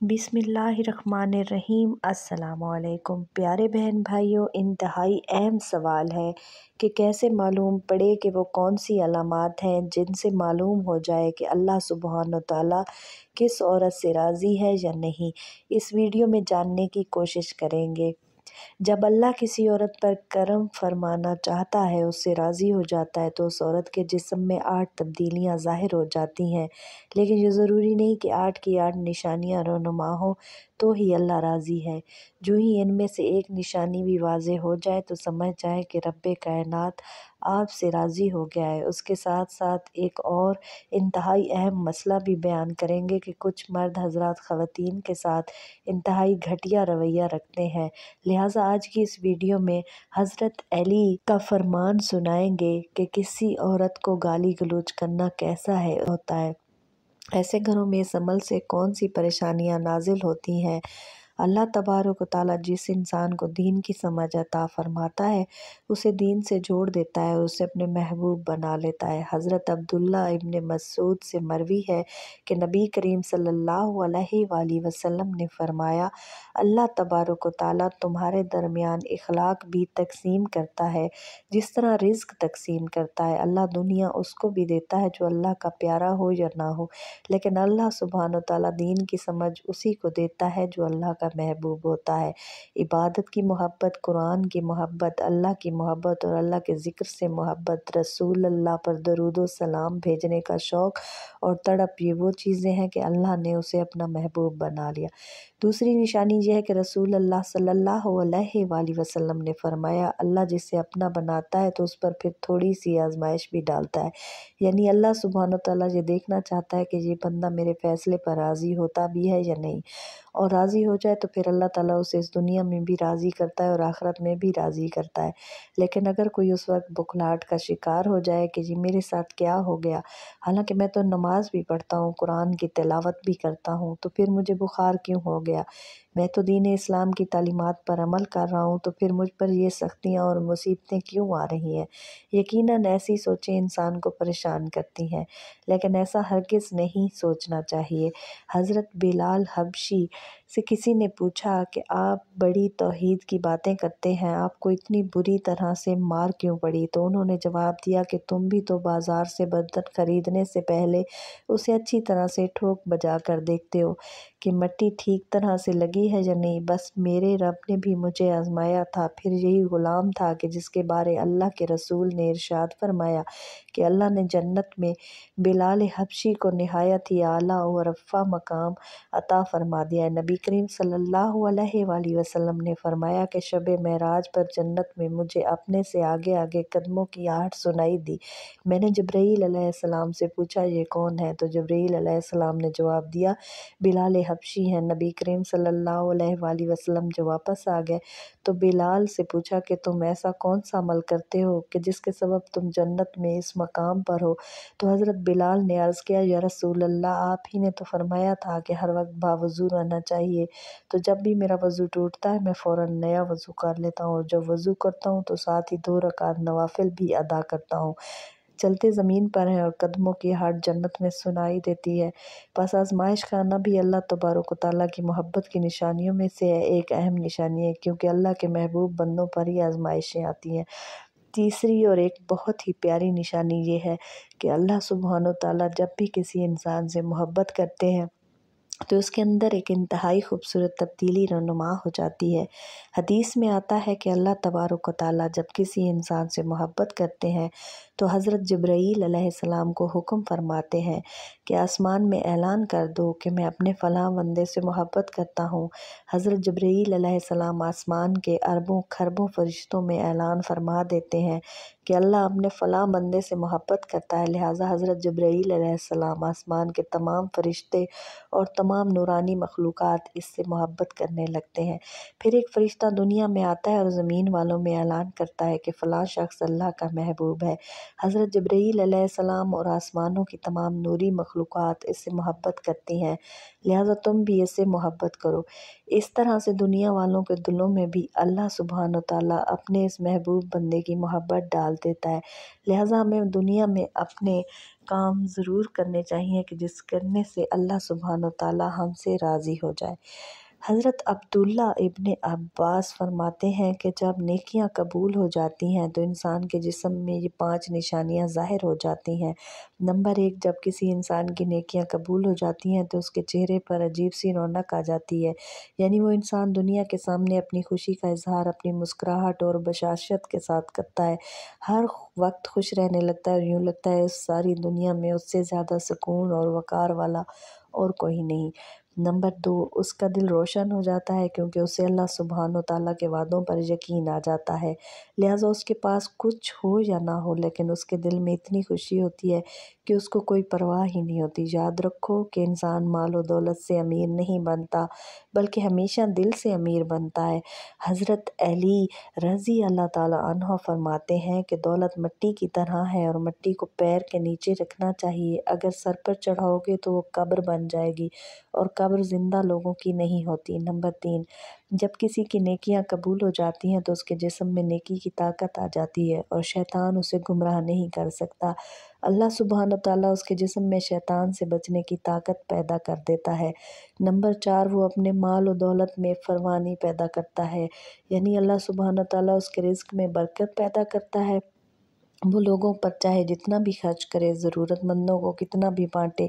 بسم اللہ الرحمن الرحیم۔ السلام علیکم پیارے بہن بھائیوں، انتہائی اہم سوال ہے کہ کیسے معلوم پڑے کہ وہ کون سی علامات ہیں جن سے معلوم ہو جائے کہ اللہ سبحانہ وتعالیٰ کس عورت سے راضی ہے یا نہیں۔ اس ویڈیو میں جاننے کی کوشش کریں گے۔ جب اللہ کسی عورت پر کرم فرمانا چاہتا ہے، اس سے راضی ہو جاتا ہے، تو اس عورت کے جسم میں 8 تبدیلیاں ظاہر ہو جاتی ہیں، لیکن یہ ضروری نہیں کہ 8 کی 8 نشانیاں رونما ہوں تو ہی اللہ راضی ہے۔ جو ہی ان میں سے ایک نشانی بھی واضح ہو جائے تو سمجھ جائیں کہ رب کائنات آپ سے راضی ہو گیا ہے۔ اس کے ساتھ ساتھ ایک اور انتہائی اہم مسئلہ بھی بیان کریں گے کہ کچھ مرد حضرات خواتین کے ساتھ انتہائی گھٹیا رویہ رکھتے ہیں، لہٰذا آج کی اس ویڈیو میں حضرت علی کا فرمان سنائیں گے کہ کسی عورت کو گالی گلوچ کرنا کیسا ہوتا ہے، ایسے گھروں میں اس عمل سے کون سی پریشانیاں نازل ہوتی ہیں۔ اللہ تبارک و تعالیٰ جس انسان کو دین کی سمجھ عطا فرماتا ہے، اسے دین سے جوڑ دیتا ہے اور اسے اپنے محبوب بنا لیتا ہے۔ حضرت عبداللہ ابن مسعود سے مروی ہے کہ نبی کریم صلی اللہ علیہ وآلہ وسلم نے فرمایا، اللہ تبارک و تعالیٰ تمہارے درمیان اخلاق بھی تقسیم کرتا ہے جس طرح رزق تقسیم کرتا ہے۔ اللہ دنیا اس کو بھی دیتا ہے جو اللہ کا پیارا ہو یا نہ ہو، لیکن اللہ سبحانہ وتعالیٰ دین کی سمجھ اسی کو دیتا ہے جو اللہ کا محبوب ہوتا ہے۔ عبادت کی محبت، قرآن کی محبت، اللہ کی محبت اور اللہ کے ذکر سے محبت، رسول اللہ پر درود و سلام بھیجنے کا شوق اور تڑپ، یہ وہ چیزیں ہیں کہ اللہ نے اسے اپنا محبوب بنا لیا۔ دوسری نشانی یہ ہے کہ رسول اللہ صلی اللہ علیہ وآلہ وسلم نے فرمایا، اللہ جسے اپنا بناتا ہے تو اس پر پھر تھوڑی سی آزمائش بھی ڈالتا ہے، یعنی اللہ سبحانہ وتعالیٰ یہ دیکھنا چاہتا ہے کہ یہ بندہ میرے فیصلے پر راضی ہوتا بھی ہے یا نہیں، اور راضی ہو جائے تو پھر اللہ تعالیٰ اسے اس دنیا میں بھی راضی کرتا ہے اور آخرت میں بھی راضی کرتا ہے۔ لیکن اگر کوئی اس وقت بخلاہٹ کا شکار ہو جائے کہ جی میرے ساتھ کیا ہو گیا، حالانکہ میں تو نماز بھی پڑھتا ہوں، قرآن کی تلاوت بھی کرتا ہوں، تو پھر مجھے بخار کیوں ہو گیا، میں تو دین اسلام کی تعلیمات پر عمل کر رہا ہوں، تو پھر مجھ پر یہ سختیاں اور مصیبتیں کیوں آ رہی ہیں۔ یقیناً ایسی سوچیں انسان کو پریشان کرتی ہیں، لیکن ایسا ہرگز نہیں سوچنا چاہیے۔ حضرت بلال حبشی سے کسی نے پوچھا کہ آپ بڑی توحید کی باتیں کرتے ہیں، آپ کو اتنی بری طرح سے مار کیوں پڑی؟ تو انہوں نے جواب دیا کہ تم بھی تو بازار سے برتن خریدنے سے پہلے اسے اچھی طرح سے ٹھوک بجا کر دیکھتے ہو کہ مٹی ٹھیک طرح سے لگی ہے یا نہیں۔ بس میرے رب نے بھی مجھے آزمایا تھا۔ پھر یہی غلام تھا کہ جس کے بارے اللہ کے رسول نے ارشاد فرمایا کہ اللہ نے جنت میں بلال حبشی کو نہایت ہی اعلیٰ و رفیع مقام عطا فرما دیا ہے۔ نبی کریم صلی اللہ علیہ وآلہ وسلم نے فرمایا کہ شب معراج پر جنت میں مجھے اپنے سے آگے آگے قدموں کی آہٹ سنائی دی۔ میں نے جبرائیل علیہ السلام سے پوچھا یہ کون ہے؟ تو جبرائیل علیہ السلام نے جواب دیا بلال حبشی ہیں۔ نبی کریم صلی اللہ علیہ وآلہ وسلم جو واپس آ گئے تو بلال سے پوچھا کہ تم ایسا کون سا عمل کرتے ہو کہ جس کے سبب تم جنت میں اس مقام پر ہو؟ تو حضرت بلال نے عرض کیا یا رسول اللہ، آپ ہی نے تو فرمایا تھا کہ ہر وقت باوضو رہنا چاہیے، تو جب بھی میرا وضو ٹوٹتا ہے میں فوراً نیا وضو کر لیتا ہوں، اور جب وضو کرتا ہوں تو ساتھ ہی 2 رکعت نوافل بھی ادا کرتا ہوں۔ چلتے زمین پر ہیں اور قدموں کی آہٹ جنت میں سنائی دیتی ہے۔ بس آزمائش کا آنا بھی اللہ تبارک و تعالیٰ کی محبت کی نشانیوں میں سے ایک اہم نشانی ہے، کیونکہ اللہ کے محبوب بندوں پر ہی آزمائشیں آتی ہیں۔ تیسری اور ایک بہت ہی پیاری نشانی یہ ہے کہ اللہ سبحانہ وتعالیٰ جب بھی کسی انسان سے محبت کرتے ہیں تو اس کے اندر ایک انتہائی خوبصورت تبدیلی رونما ہو جاتی ہے۔ حدیث میں آتا ہے کہ اللہ تبارک و تعالیٰ جب کسی انسان سے محبت کرتے ہیں تو حضرت جبرائیل علیہ السلام کو حکم فرماتے ہیں کہ آسمان میں اعلان کر دو کہ میں اپنے فلاں بندے سے محبت کرتا ہوں۔ حضرت جبرائیل علیہ السلام آسمان کے اربوں کھربوں فرشتوں میں اعلان فرما دیتے ہیں کہ اللہ اپنے فلاں بندے سے محبت کرتا ہے، لہٰذا حضرت جبرائیل علیہ السلام آسمان کے تمام فرشتے اور تمام نورانی مخلوقات اس سے محبت کرنے لگتے ہیں۔ پھر ایک فرشتہ دنیا میں آتا ہے اور زمین والوں میں اعلان کرتا ہے کہ فلاں شخص اللہ کا محبوب ہے۔ حضرت جبرائیل علیہ السلام اور آسمانوں کی تمام نوری مخلوقات اس سے محبت کرتی ہیں، لہٰذا تم بھی اس سے محبت کرو۔ اس طرح سے دنیا والوں کے دلوں میں بھی اللہ سبحانہ وتعالیٰ اپنے اس محبوب بندے کی محبت ڈال دیتا ہے، لہٰذا ہمیں دنیا میں اپنے کام ضرور کرنے چاہیے کہ جس کرنے سے اللہ سبحانہ وتعالی ہم سے راضی ہو جائے۔ حضرت عبداللہ ابن عباس فرماتے ہیں کہ جب نیکیاں قبول ہو جاتی ہیں تو انسان کے جسم میں یہ 5 نشانیاں ظاہر ہو جاتی ہیں۔ نمبر 1، جب کسی انسان کی نیکیاں قبول ہو جاتی ہیں تو اس کے چہرے پر عجیب سی رونق آ جاتی ہے، یعنی وہ انسان دنیا کے سامنے اپنی خوشی کا اظہار اپنی مسکراہٹ اور بشاشت کے ساتھ کرتا ہے، ہر وقت خوش رہنے لگتا ہے اور یوں لگتا ہے اس ساری دنیا میں اس سے زیادہ سکون اور وقار والا اور کوئی نہیں۔ نمبر 2، اس کا دل روشن ہو جاتا ہے کیونکہ اسے اللہ سبحانہ وتعالیٰ کے وعدوں پر یقین آ جاتا ہے، لہٰذا اس کے پاس کچھ ہو یا نہ ہو لیکن اس کے دل میں اتنی خوشی ہوتی ہے کہ اس کو کوئی پرواہ ہی نہیں ہوتی۔ یاد رکھو کہ انسان مال و دولت سے امیر نہیں بنتا بلکہ ہمیشہ دل سے امیر بنتا ہے۔ حضرت علی رضی اللہ تعالیٰ عنہ فرماتے ہیں کہ دولت مٹی کی طرح ہے اور مٹی کو پیر کے نیچے رکھنا چاہیے، اگر سر پر چڑھاؤ گے تو وہ قبر بن جائے گی اور قبر زندہ لوگوں کی نہیں ہوتی۔ نمبر 3، جب کسی کی نیکیاں قبول ہو جاتی ہیں تو اس کے جسم میں نیکی کی طاقت آ جاتی ہے اور شیطان اسے گمراہ نہیں کر سکتا۔ اللہ سبحانہ وتعالیٰ اس کے جسم میں شیطان سے بچنے کی طاقت پیدا کر دیتا ہے۔ نمبر 4، وہ اپنے مال و دولت میں فراوانی پیدا کرتا ہے، یعنی اللہ سبحانہ وتعالیٰ اس کے رزق میں برکت پیدا کرتا ہے۔ وہ لوگوں پر چاہے جتنا بھی خرچ کرے، ضرورت مندوں کو کتنا بھی بانٹے،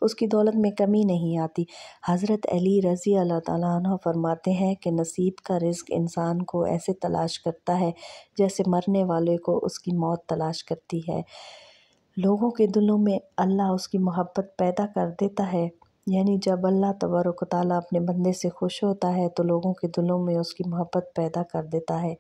اس کی دولت میں کمی نہیں آتی۔ حضرت علی رضی اللہ تعالیٰ عنہ فرماتے ہیں کہ نصیب کا رزق انسان کو ایسے تلاش کرتا ہے جیسے مرنے والے کو اس کی موت تلاش کرتی ہے۔ لوگوں کے دلوں میں اللہ اس کی محبت پیدا کر دیتا ہے، یعنی جب اللہ تبارک و تعالیٰ اپنے بندے سے خوش ہوتا ہے تو لوگوں کے دلوں میں اس کی محبت پیدا کر دیتا ہے۔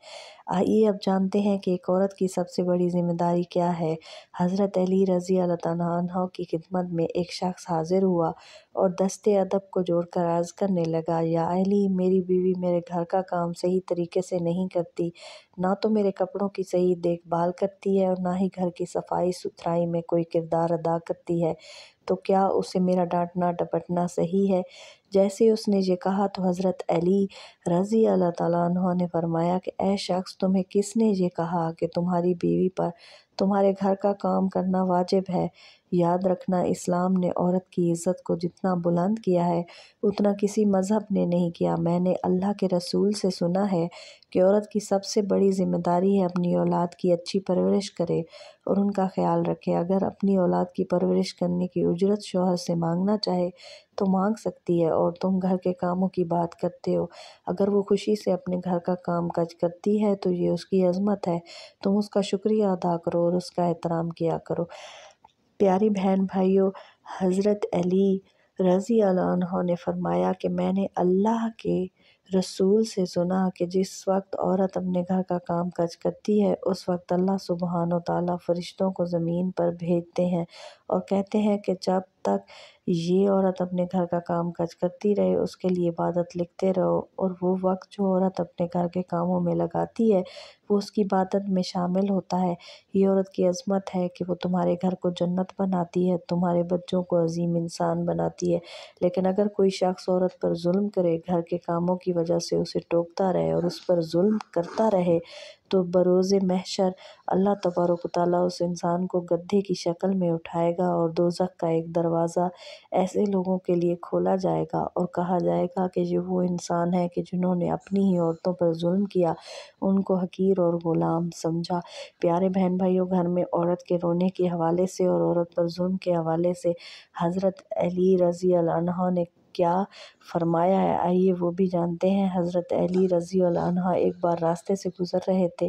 آئیے اب جانتے ہیں کہ ایک عورت کی سب سے بڑی ذمہ داری کیا ہے۔ حضرت علی رضی اللہ تعالیٰ عنہ کی خدمت میں ایک شخص حاضر ہوا اور دستے ادب کو جوڑ کر عرض کرنے لگا، یا علی، میری بیوی میرے گھر کا کام صحیح طریقے سے نہیں کرتی، نہ تو میرے کپڑوں کی صحیح دیکھ بھال کرتی ہے اور نہ ہی گھر کی صفائی ستھرائی میں کوئی کردار ادا کرتی ہے، تو کیا اسے میرا ڈانٹنا ڈپٹنا صحیح ہے؟ جیسے اس نے یہ کہا تو حضرت علی رضی اللہ تعالیٰ عنہ نے فرمایا کہ اے شخص، تمہیں کس نے یہ کہا کہ تمہاری بیوی پر تمہارے گھر کا کام کرنا واجب ہے؟ یاد رکھنا، اسلام نے عورت کی عزت کو جتنا بلند کیا ہے اتنا کسی مذہب نے نہیں کیا۔ میں نے اللہ کے رسول سے سنا ہے کہ عورت کی سب سے بڑی ذمہ داری ہے اپنی اولاد کی اچھی پرورش کرے اور ان کا خیال رکھے۔ اگر اپنی اولاد کی پرورش کرنے کی اجرت شوہر سے مانگنا چاہے تو مانگ سکتی ہے، اور تم گھر کے کاموں کی بات کرتے ہو، اگر وہ خوشی سے اپنے گھر کا کام کاج کرتی ہے تو یہ اس کی عظمت ہے، تم اس کا شکریہ ادا کرو اور اس کا احترام کیا کرو۔ پیاری بہن بھائیو، حضرت علی رضی اللہ عنہ نے فرمایا کہ میں نے اللہ کے رسول سے سنا کہ جس وقت عورت اپنے گھر کا کام کاج کرتی ہے اس وقت اللہ سبحانہ وتعالیٰ فرشتوں کو زمین پر بھیجتے ہیں اور کہتے ہیں کہ جب تک یہ عورت اپنے گھر کا کام کاج کرتی رہے اس کے لیے عبادت لکھتے رہو، اور وہ وقت جو عورت اپنے گھر کے کاموں میں لگاتی ہے وہ اس کی عبادت میں شامل ہوتا ہے۔ یہ عورت کی عظمت ہے کہ وہ تمہارے گھر کو جنت بناتی ہے، تمہارے بچوں کو عظیم انسان بناتی ہے۔ لیکن اگر کوئی شخص عورت پر ظلم کرے، گھر کے کاموں کی وجہ سے اسے ٹوکتا رہے اور اس پر ظلم کرتا رہے، تو بروز محشر اللہ تبارک و تعالیٰ اس انسان کو گدھے کی شکل میں اٹھائے گا اور دوزخ کا ایک دروازہ ایسے لوگوں کے لیے کھولا جائے گا اور کہا جائے گا کہ یہ وہ انسان ہے کہ جنہوں نے اپنی ہی عورتوں پر ظلم کیا، ان کو حقیر اور غلام سمجھا۔ پیارے بہن بھائیوں، گھر میں عورت کے رونے کے حوالے سے اور عورت پر ظلم کے حوالے سے حضرت علی رضی اللہ عنہ نے کیا فرمایا ہے، آئیے وہ بھی جانتے ہیں۔ حضرت علی رضی اللہ عنہ ایک بار راستے سے گزر رہے تھے،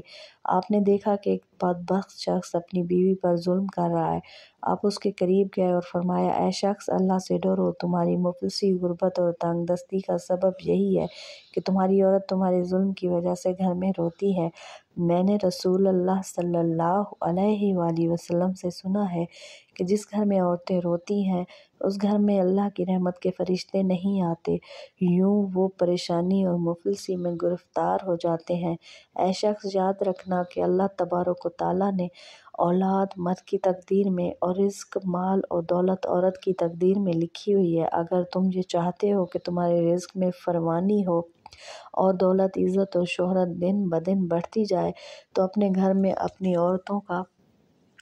آپ نے دیکھا کہ ایک بدبخت شخص اپنی بیوی پر ظلم کر رہا ہے۔ آپ اس کے قریب گئے اور فرمایا، اے شخص، اللہ سے ڈرو، تمہاری مفلسی، غربت اور تنگ دستی کا سبب یہی ہے کہ تمہاری عورت تمہارے ظلم کی وجہ سے گھر میں روتی ہے۔ میں نے رسول اللہ صلی اللہ علیہ وآلہ وسلم سے سنا ہے کہ جس گھر میں عورتیں روتی ہیں اس گھر میں اللہ کی رحمت کے فرشتے نہیں آتے، یوں وہ پریشانی اور مفلسی میں گرفتار ہو جاتے ہیں۔ اے شخص، یاد رکھنا کہ اللہ تبارک و تعالیٰ نے اولاد مرد کی تقدیر میں اور رزق مال اور دولت عورت کی تقدیر میں لکھی ہوئی ہے۔ اگر تم یہ چاہتے ہو کہ تمہارے رزق میں فراوانی ہو اور دولت، عزت اور شہرت دن بدن بڑھتی جائے تو اپنے گھر میں اپنی عورتوں کا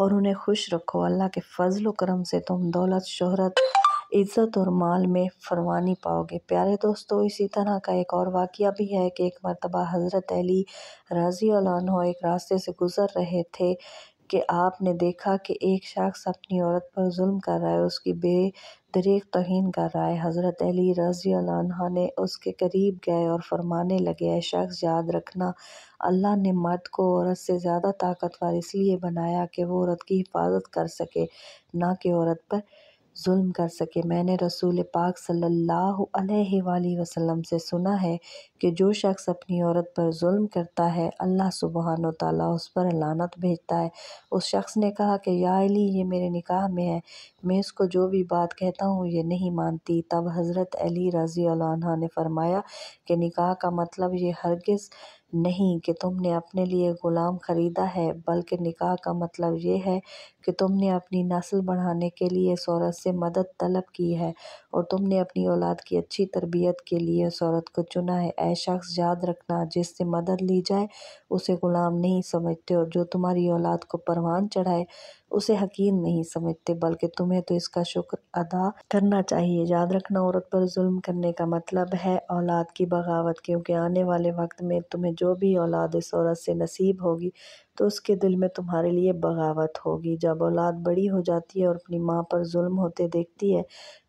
اور انہیں خوش رکھو۔ اللہ کے فضل و کرم سے تم دولت، شہرت، عزت اور مال میں فراوانی پاؤ گے۔ پیارے دوستو، اسی طرح کا ایک اور واقعہ بھی ہے کہ ایک مرتبہ حضرت علی رضی اللہ عنہ ایک راستے سے گزر رہے تھے کہ آپ نے دیکھا کہ ایک شخص اپنی عورت پر ظلم کر رہا ہے، اس کی بے دریغ توہین کر رہا ہے۔ حضرت علی رضی اللہ عنہ نے اس کے قریب گئے اور فرمانے لگے، اے شخص، یاد رکھنا، اللہ نے مرد کو عورت سے زیادہ طاقتور اس لیے بنایا کہ وہ عورت کی حفاظت کر سکے، نہ کہ عورت پر ظلم کر سکے۔ میں نے رسول پاک صلی اللہ علیہ وآلہ وسلم سے سنا ہے کہ جو شخص اپنی عورت پر ظلم کرتا ہے، اللہ سبحانہ وتعالیٰ اس پر لعنت بھیجتا ہے۔ اس شخص نے کہا کہ یا علی، یہ میرے نکاح میں ہے، میں اس کو جو بھی بات کہتا ہوں یہ نہیں مانتی۔ تب حضرت علی رضی اللہ عنہ نے فرمایا کہ نکاح کا مطلب یہ ہرگز نہیں کہ تم نے اپنے لیے غلام خریدا ہے، بلکہ نکاح کا مطلب یہ ہے کہ تم نے اپنی نسل بڑھانے کے لیے اس عورت سے مدد طلب کی ہے اور تم نے اپنی اولاد کی اچھی تربیت کے لیے اس عورت کو چنا ہے۔ اے شخص، یاد رکھنا، جس سے مدد لی جائے اسے غلام نہیں سمجھتے، اور جو تمہاری اولاد کو پروان چڑھائے اسے حقیر نہیں سمجھتے، بلکہ تمہیں تو اس کا شکر ادا کرنا چاہیے۔ یاد رکھنا، عورت پر ظلم کرنے کا مطلب ہے اولاد کی بغاوت، کیونکہ آنے والے وقت میں تمہیں جو بھی اولاد اس عورت سے نصیب ہوگی تو اس کے دل میں تمہارے لیے بغاوت ہوگی۔ جب اولاد بڑی ہو جاتی ہے اور اپنی ماں پر ظلم ہوتے دیکھتی ہے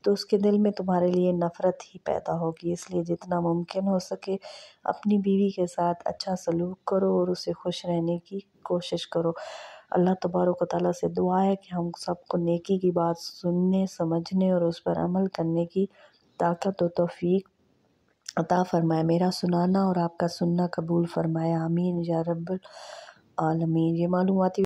تو اس کے دل میں تمہارے لیے نفرت ہی پیدا ہوگی۔ اس لیے جتنا ممکن ہو سکے اپنی بیوی کے ساتھ اچھا سلوک کرو اور اسے خوش رہنے کی کوشش کرو۔ اللہ تبارک و تعالیٰ سے دعا ہے کہ ہم سب کو نیکی کی بات سننے، سمجھنے اور اس پر عمل کرنے کی طاقت و توفیق عطا فرمائے۔ میرا سنانا اور آپ کا سننا قبول فرمائے، آمین یا رب العالمین۔ یہ معلوماتی